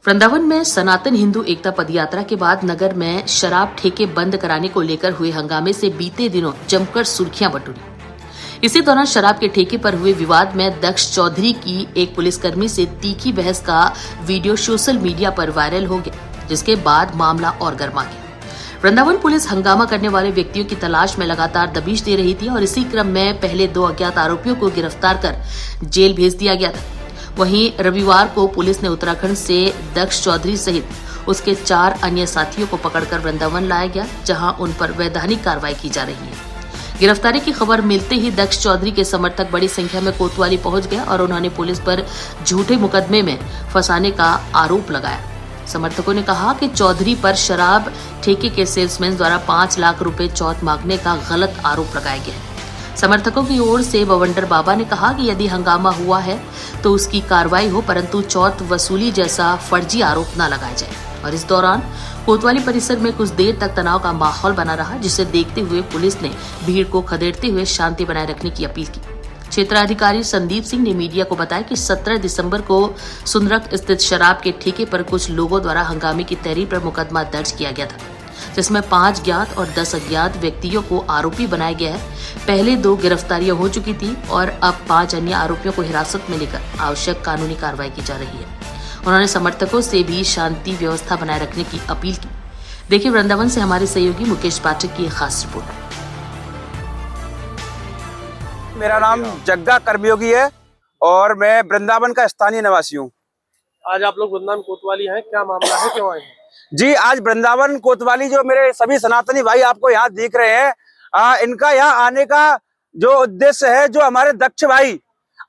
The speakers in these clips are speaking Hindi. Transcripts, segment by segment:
वृंदावन में सनातन हिंदू एकता पदयात्रा के बाद नगर में शराब ठेके बंद कराने को लेकर हुए हंगामे से बीते दिनों जमकर सुर्खियां बटोरी। इसी दौरान शराब के ठेके पर हुए विवाद में दक्ष चौधरी की एक पुलिसकर्मी से तीखी बहस का वीडियो सोशल मीडिया पर वायरल हो गया, जिसके बाद मामला और गर्मा गया। वृंदावन पुलिस हंगामा करने वाले व्यक्तियों की तलाश में लगातार दबिश दे रही थी और इसी क्रम में पहले 2 अज्ञात आरोपियों को गिरफ्तार कर जेल भेज दिया गया था। वहीं रविवार को पुलिस ने उत्तराखंड से दक्ष चौधरी सहित उसके 4 अन्य साथियों को पकड़कर वृंदावन लाया गया, जहां उन पर वैधानिक कार्रवाई की जा रही है। गिरफ्तारी की खबर मिलते ही दक्ष चौधरी के समर्थक बड़ी संख्या में कोतवाली पहुंच गए और उन्होंने पुलिस पर झूठे मुकदमे में फंसाने का आरोप लगाया। समर्थकों ने कहा कि चौधरी पर शराब ठेके के सेल्समैन द्वारा 5 लाख रुपए चौथ मांगने का गलत आरोप लगाया गया है। समर्थकों की ओर से बवंडर बाबा ने कहा कि यदि हंगामा हुआ है तो उसकी कार्रवाई हो, परंतु चौथ वसूली जैसा फर्जी आरोप न लगाया जाए। और इस दौरान कोतवाली परिसर में कुछ देर तक तनाव का माहौल बना रहा, जिसे देखते हुए पुलिस ने भीड़ को खदेड़ते हुए शांति बनाए रखने की अपील की। क्षेत्राधिकारी संदीप सिंह ने मीडिया को बताया कि 17 दिसंबर को सुंदरक स्थित शराब के ठेके पर कुछ लोगों द्वारा हंगामे की तहरीर पर मुकदमा दर्ज किया गया था, जिसमें 5 ज्ञात और 10 अज्ञात व्यक्तियों को आरोपी बनाया गया है। पहले 2 गिरफ्तारियां हो चुकी थी और अब 5 अन्य आरोपियों को हिरासत में लेकर आवश्यक कानूनी कार्रवाई की जा रही है। उन्होंने समर्थकों से भी शांति व्यवस्था बनाए रखने की अपील की। देखिए वृंदावन से हमारे सहयोगी मुकेश पाठक की एक खास रिपोर्ट। मेरा नाम जग्गा कर्मयोगी है और मैं वृंदावन का स्थानीय निवासी हूँ। आज आप लोग वृंदावन कोतवाली हैं, क्या मामला है, क्यों आए हैं? जी, आज वृंदावन कोतवाली जो मेरे सभी सनातनी भाई आपको यहाँ दिख रहे हैं, इनका यहाँ आने का जो उद्देश्य है, जो हमारे दक्ष भाई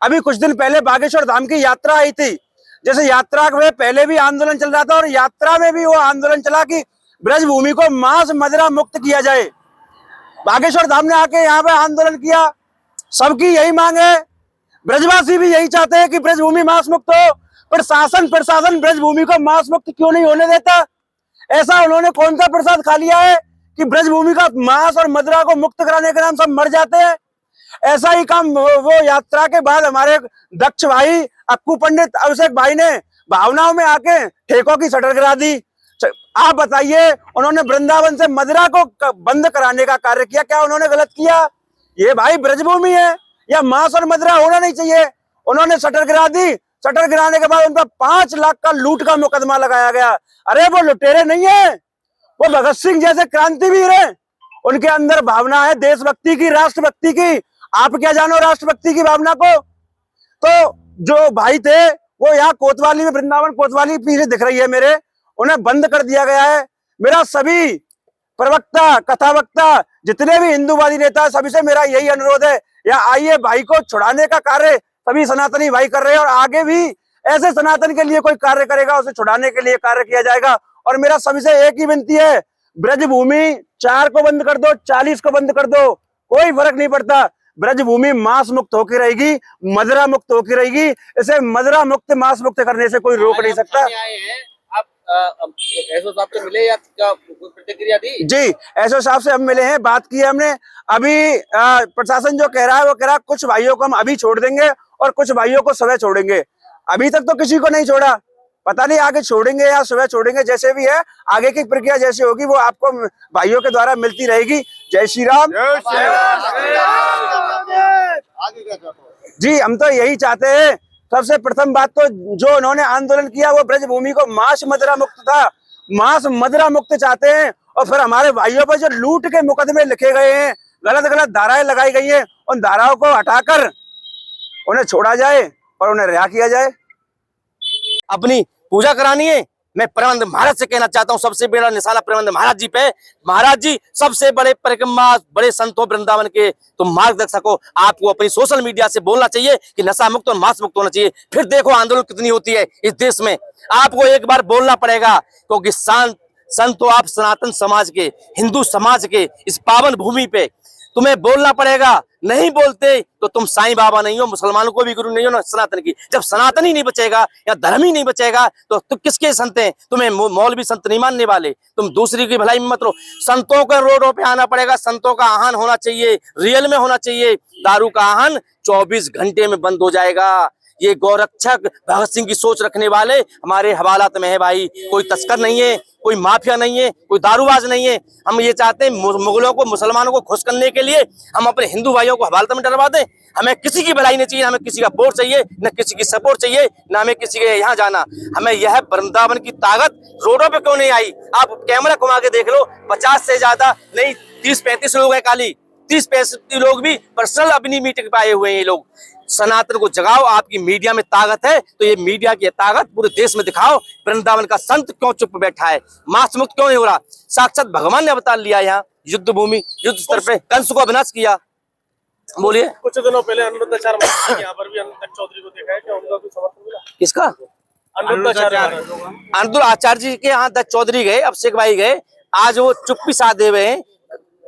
अभी कुछ दिन पहले बागेश्वर धाम की यात्रा आई थी। जैसे यात्रा में पहले भी आंदोलन चल रहा था और यात्रा में भी वो आंदोलन चला कि ब्रजभूमि को मांस मदिरा मुक्त किया जाए। बागेश्वर धाम ने आके यहाँ पे आंदोलन किया, सबकी यही मांग है, ब्रजवासी भी यही चाहते हैं कि ब्रजभूमि मांस मुक्त हो। प्रशासन ब्रजभूमि को मांस मुक्त क्यों नहीं होने देता? ऐसा उन्होंने कौन सा प्रसाद खा लिया है कि ब्रजभूमि का मांस और मदिरा को मुक्त कराने के नाम सब मर जाते हैं? ऐसा ही काम वो यात्रा के बाद हमारे दक्ष भाई अक्कू पंडित अभिषेक भाई ने भावनाओं में आके ठेकों की शटर गिरा दी। आप बताइए, उन्होंने वृंदावन से मदिरा को बंद कराने का कार्य किया, क्या उन्होंने गलत किया? ये भाई ब्रजभूमि है, या मांस और मदिरा होना नहीं चाहिए। उन्होंने शटर गिरा दी। शटर गिराने के बाद उन पर 5 लाख का लूट का मुकदमा लगाया गया। अरे वो लुटेरे नहीं है, वो भगत सिंह जैसे क्रांतिवीर है। उनके अंदर भावना है देशभक्ति की, राष्ट्रभक्ति की। आप क्या जानो राष्ट्रभक्ति की भावना को? तो जो भाई थे वो यहाँ कोतवाली में, वृंदावन कोतवाली पीछे दिख रही है मेरे, उन्हें बंद कर दिया गया है। मेरा सभी प्रवक्ता, कथावक्ता, जितने भी हिंदूवादी नेता, सभी से मेरा यही अनुरोध है, यहाँ आइए, भाई को छुड़ाने का कार्य सभी सनातनी भाई कर रहे हैं और आगे भी ऐसे सनातन के लिए कोई कार्य करेगा, उसे छुड़ाने के लिए कार्य किया जाएगा। और मेरा सभी से एक ही विनती है, ब्रजभूमि 4 को बंद कर दो, 40 को बंद कर दो, कोई फर्क नहीं पड़ता। ब्रजभूमि मांस मुक्त होकर रहेगी, मदिरा मुक्त होकर रहेगी। इसे मदिरा मुक्त, मांस मुक्त करने से कोई रोक नहीं सकता। एसओ साहब से मिले या क्या प्रतिक्रिया दी? जी, एसओ साहब से हम मिले हैं, बात की है हमने। अभी प्रशासन जो कह रहा है वो कह रहा है कुछ भाइयों को हम अभी छोड़ देंगे और कुछ भाइयों को सुबह छोड़ेंगे। अभी तक तो किसी को नहीं छोड़ा, पता नहीं आगे छोड़ेंगे या सुबह छोड़ेंगे। जैसे भी है, आगे की प्रक्रिया जैसी होगी वो आपको भाइयों के द्वारा मिलती रहेगी। जय श्री राम। जी, हम तो यही चाहते हैं, सबसे प्रथम बात तो जो उन्होंने आंदोलन किया वो ब्रजभूमि को मांस मदिरा मुक्त था, मांस मदिरा मुक्त चाहते हैं। और फिर हमारे भाइयों पर जो लूट के मुकदमे लिखे गए हैं, गलत धाराएं लगाई गई हैं, उन धाराओं को हटाकर उन्हें छोड़ा जाए और उन्हें रिहा किया जाए। अपनी पूजा करानी है। मैं प्रबंध महाराज से कहना चाहता हूँ, सबसे बड़ा निशाना प्रबंध महाराज जी पे। महाराज जी सबसे बड़े परिक्रमा, बड़े संत हो वृंदावन के, तो मार्गदर्शक हो। आपको अपनी सोशल मीडिया से बोलना चाहिए कि नशा मुक्त और मांस मुक्त होना चाहिए। फिर देखो आंदोलन कितनी होती है इस देश में। आपको एक बार बोलना पड़ेगा, क्योंकि संत हो आप सनातन समाज के, हिंदू समाज के इस पावन भूमि पे तुम्हें बोलना पड़ेगा। नहीं बोलते तो तुम साईं बाबा नहीं हो, मुसलमानों को भी गुरु नहीं हो ना सनातन की। जब सनातन ही नहीं बचेगा या धर्म ही नहीं बचेगा तो तुम किसके संत हैं? तुम्हें मौलवी संत नहीं मानने वाले, तुम दूसरी की भलाई में मत रहो। संतों को रोडों पे आना पड़ेगा, संतों का आह्वान होना चाहिए, रियल में होना चाहिए। दारू का आह्वान 24 घंटे में बंद हो जाएगा। ये गौरक्षक भगत सिंह की सोच रखने वाले हमारे हवालात में है भाई। कोई तस्कर नहीं है, कोई माफिया नहीं है, कोई दारूबाज नहीं है। हम ये चाहते हैं मुगलों को, मुसलमानों को खुश करने के लिए हम अपने हिंदू भाइयों को हवालात में डरवा दें। हमें किसी की भलाई नहीं चाहिए, हमें किसी का वोट चाहिए, न किसी की सपोर्ट चाहिए, न हमें किसी के यहाँ जाना। हमें यह वृंदावन की ताकत रोडों पे क्यों नहीं आई? आप कैमरा घुमा के देख लो, 50 से ज्यादा नहीं 30-35 लोग हैं खाली। 30-35 लोग भी पर्सनल अपनी मीटिंग पे आए हुए हैं। ये लोग सनातन को जगाओ, आपकी मीडिया में ताकत है तो ये मीडिया की ताकत पूरे देश में दिखाओ। वृंदावन का संत क्यों चुप बैठा है? मांस मुक्त क्यों नहीं हो रहा? साक्षात भगवान ने अवतार लिया यहाँ युद्ध भूमि, युद्ध स्तर पे कंस को अविनाश किया। बोलिए। कुछ दिनों पहले अनिरुद्धाचार्य यहाँ पर भी अनिरुद्ध चौधरी को देखा है, क्या उनका कोई समर्थन मिला? किसका? अनिरुद्ध आचार्य जी के यहाँ दत्त चौधरी गए, अभिषेक भाई गए, आज वो चुप्पी साधे हुए हैं,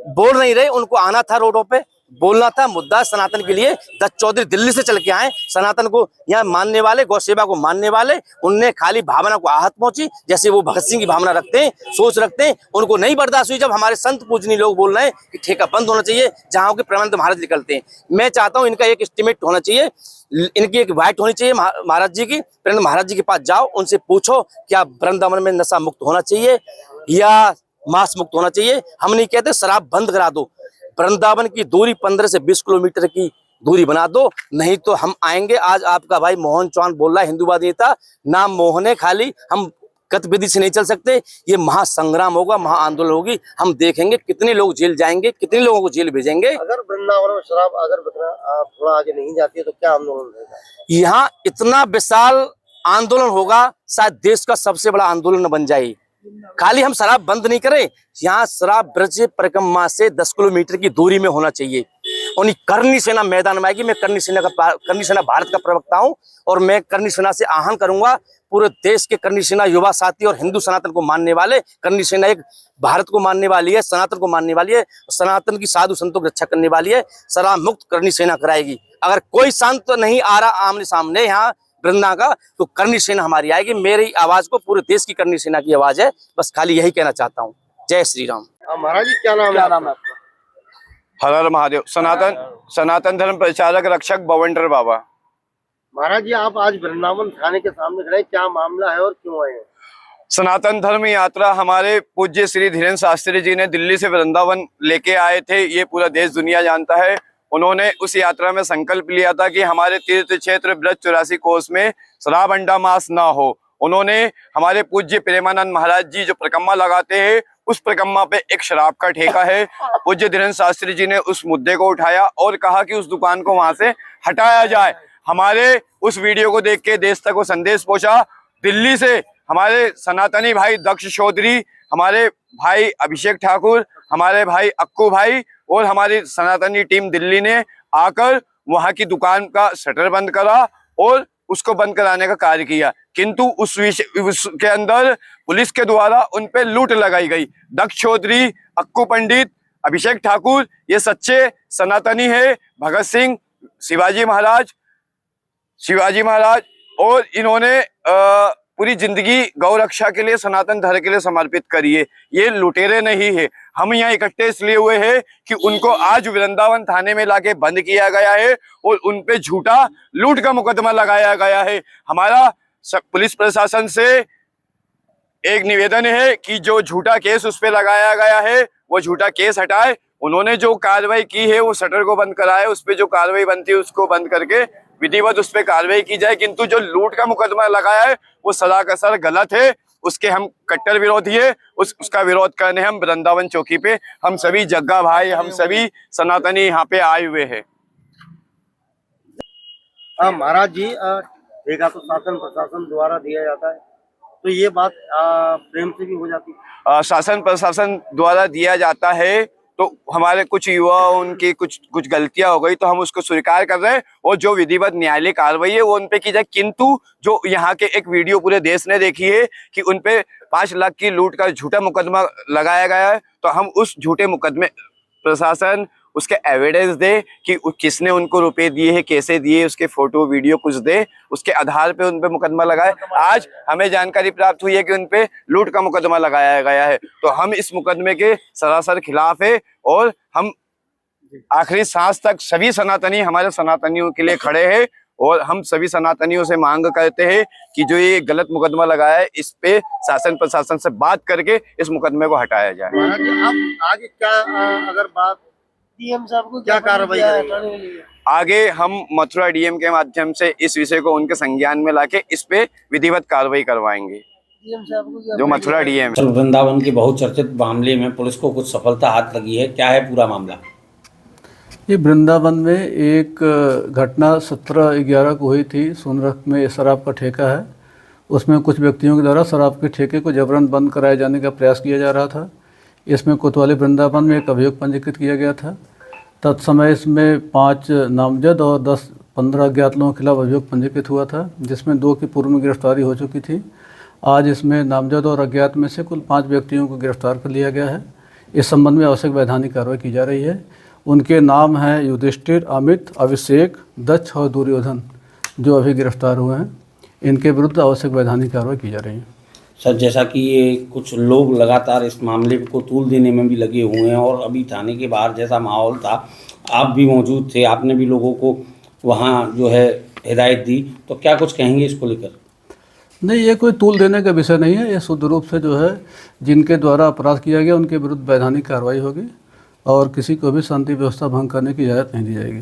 बोल नहीं रहे। उनको आना था रोडों पे, बोलना था, मुद्दा सनातन के लिए। दत्त चौधरी दिल्ली से चल के आए, सनातन को यहाँ मानने वाले, गौ सेवा को मानने वाले। उनने खाली भावना को आहत पहुंची, जैसे वो भगत सिंह की भावना रखते हैं, सोच रखते हैं। उनको नहीं बर्दाश्त हुई जब हमारे संत पूजनीय लोग बोल रहे हैं कि ठेका बंद होना चाहिए जहाँ के प्रेमानंद महाराज निकलते हैं। मैं चाहता हूँ इनका एक एस्टिमेट होना चाहिए, इनकी एक वाइट होनी चाहिए महाराज जी की। प्रेमानंद महाराज जी के पास जाओ, उनसे पूछो क्या वृंदावन में नशा मुक्त होना चाहिए या मांस मुक्त होना चाहिए। हम नहीं कहते शराब बंद करा दो, वृंदावन की दूरी 15 से 20 किलोमीटर की दूरी बना दो, नहीं तो हम आएंगे। आज आपका भाई मोहन चौहान बोल रहा है, हिंदूवादी नेता, नाम मोहन है खाली, हम गतिविधि से नहीं चल सकते। ये महासंग्राम होगा, महाआंदोलन होगी। हम देखेंगे कितने लोग जेल जाएंगे, कितने लोगों को जेल भेजेंगे। अगर वृंदावन में शराब अगर थोड़ा आगे नहीं जाती है तो क्या आंदोलन रहेगा? यहाँ इतना विशाल आंदोलन होगा, शायद देश का सबसे बड़ा आंदोलन बन जाए। खाली हम शराब बंद नहीं करें, यहाँ शराब ब्रज परिक्रमा से 10 किलोमीटर की दूरी में होना चाहिए। और करनी सेना मैदान में आएगी। मैं करनी सेना भारत का प्रवक्ता हूँ और मैं करनी सेना से आह्वान करूंगा, पूरे देश के करनी सेना युवा साथी और हिंदू सनातन को मानने वाले। करनी सेना एक भारत को मानने वाली है, सनातन को मानने वाली है, सनातन की साधु संतों की रक्षा करने वाली है। शराब मुक्त करनी सेना कराएगी। अगर कोई संत नहीं आ रहा आमने सामने यहाँ वृंदा का, तो करनी सेना हमारी आएगी। मेरी आवाज को पूरे देश की करनी सेना की आवाज है। बस खाली यही कहना चाहता हूँ। जय श्री राम। महाराज जी क्या नाम है आपका? हर हर महादेव। सनातन धर्म प्रचारक रक्षक बवंडर बाबा। महाराज जी आप आज वृंदावन थाने के सामने खड़े, क्या मामला है और क्यों आए हैं? सनातन धर्म यात्रा हमारे पूज्य श्री धीरेन्द्र शास्त्री जी ने दिल्ली से वृंदावन लेके आए थे। ये पूरा देश दुनिया जानता है। उन्होंने उस यात्रा में संकल्प लिया था कि हमारे तीर्थ क्षेत्र ब्रज 84 कोस में शराब अंडा मांस ना हो। उन्होंने हमारे पूज्य प्रेमानंद महाराज जी जो परिक्रमा लगाते हैं, उस परिक्रमा पे एक शराब का ठेका है। पूज्य धीरेन्द्र शास्त्री जी ने उस मुद्दे को उठाया और कहा कि उस दुकान को वहां से हटाया जाए। हमारे उस वीडियो को देख के देश तक वो संदेश पहुंचा। दिल्ली से हमारे सनातनी भाई दक्ष चौधरी, हमारे भाई अभिषेक ठाकुर, हमारे भाई अक्कू भाई और हमारी सनातनी टीम दिल्ली ने आकर वहां की दुकान का शटर बंद करा और उसको बंद कराने का कार्य किया। किंतु उसके अंदर पुलिस के द्वारा उन पे लूट लगाई गई। दक्ष चौधरी, अक्कू पंडित, अभिषेक ठाकुर ये सच्चे सनातनी है। भगत सिंह, शिवाजी महाराज और इन्होंने पूरी जिंदगी गौ रक्षा के लिए, सनातन धर्म के लिए समर्पित करी है। ये लुटेरे नहीं है। हम यहाँ इकट्ठे इसलिए हुए हैं कि उनको आज वृंदावन थाने में लाके बंद किया गया है और उनपे झूठा लूट का मुकदमा लगाया गया है। हमारा पुलिस प्रशासन से एक निवेदन है कि जो झूठा केस उस पे लगाया गया है वो झूठा केस हटाए। उन्होंने जो कार्रवाई की है वो शटर को बंद कराए, उस पे जो कार्रवाई बनती है उसको बंद करके विधिवत उस पे कार्रवाई की जाए। किंतु जो लूट का मुकदमा लगाया है वो सरासर गलत है। उसके हम कट्टर विरोधी है। उसका विरोध करने हम वृंदावन चौकी पे हम सभी जग्गा भाई, हम सभी सनातनी यहाँ पे आए हुए हैं। महाराज जी ठेका तो शासन प्रशासन द्वारा दिया जाता है, तो ये बात प्रेम से भी हो जाती है? शासन प्रशासन द्वारा दिया जाता है तो हमारे कुछ युवा उनकी कुछ गलतियां हो गई तो हम उसको स्वीकार कर रहे हैं और जो विधिवत न्यायालय कार्रवाई है वो उनपे की जाए। किंतु जो यहाँ के एक वीडियो पूरे देश ने देखी है कि उनपे 5 लाख की लूट का झूठा मुकदमा लगाया गया है, तो हम उस झूठे मुकदमे प्रशासन उसके एविडेंस दे कि किसने उनको रुपए दिए हैं, कैसे दिए, उसके फोटो वीडियो कुछ दे, उसके आधार पे उनपे मुकदमा लगाए। आज हमें जानकारी प्राप्त हुई है कि उनपे लूट का मुकदमा लगाया गया है, तो हम इस मुकदमे के सरासर खिलाफ है और हम आखिरी सांस तक सभी सनातनी हमारे सनातनियों के लिए खड़े हैं और हम सभी सनातनियों से मांग करते हैं कि जो ये गलत मुकदमा लगाया है इस पे शासन प्रशासन से बात करके इस मुकदमे को हटाया जाए। महाराज जी, अब आगे क्या अगर बात डीएम साहब को क्या कार्रवाई करेंगे? आगे हम मथुरा डीएम के माध्यम से इस विषय को उनके संज्ञान में लाके इस पे विधिवत कार्रवाई करवाएंगे। जो मथुरा डीएम वृंदावन के बहुचर्चित मामले में पुलिस को कुछ सफलता हाथ लगी है, क्या है पूरा मामला? ये वृंदावन में एक घटना 17/11 को हुई थी। सोनरख में शराब का ठेका है, उसमें कुछ व्यक्तियों के द्वारा शराब के ठेके को जबरन बंद कराए जाने का प्रयास किया जा रहा था। इसमें कोतवाली वृंदावन में एक अभियोग पंजीकृत किया गया था। तत्समय इसमें 5 नामजद और 10-15 अज्ञात लोगों के खिलाफ अभियोग पंजीकृत हुआ था, जिसमें 2 की पूर्व में गिरफ्तारी हो चुकी थी। आज इसमें नामजद और अज्ञात में से कुल 5 व्यक्तियों को गिरफ्तार कर लिया गया है। इस संबंध में आवश्यक वैधानिक कार्रवाई की जा रही है। उनके नाम हैं युधिष्ठिर, अमित, अभिषेक, दक्ष और दुर्योधन, जो अभी गिरफ्तार हुए हैं। इनके विरुद्ध आवश्यक वैधानिक कार्रवाई की जा रही है। सर, जैसा कि ये कुछ लोग लगातार इस मामले को तूल देने में भी लगे हुए हैं और अभी थाने के बाहर जैसा माहौल था, आप भी मौजूद थे, आपने भी लोगों को वहाँ जो है हिदायत दी, तो क्या कुछ कहेंगे इसको लेकर? नहीं, ये कोई तूल देने का विषय नहीं है। ये शुद्ध रूप से जो है जिनके द्वारा अपराध किया गया उनके विरुद्ध वैधानिक कार्रवाई होगी और किसी को भी शांति व्यवस्था भंग करने की इजाज़त नहीं दी जाएगी।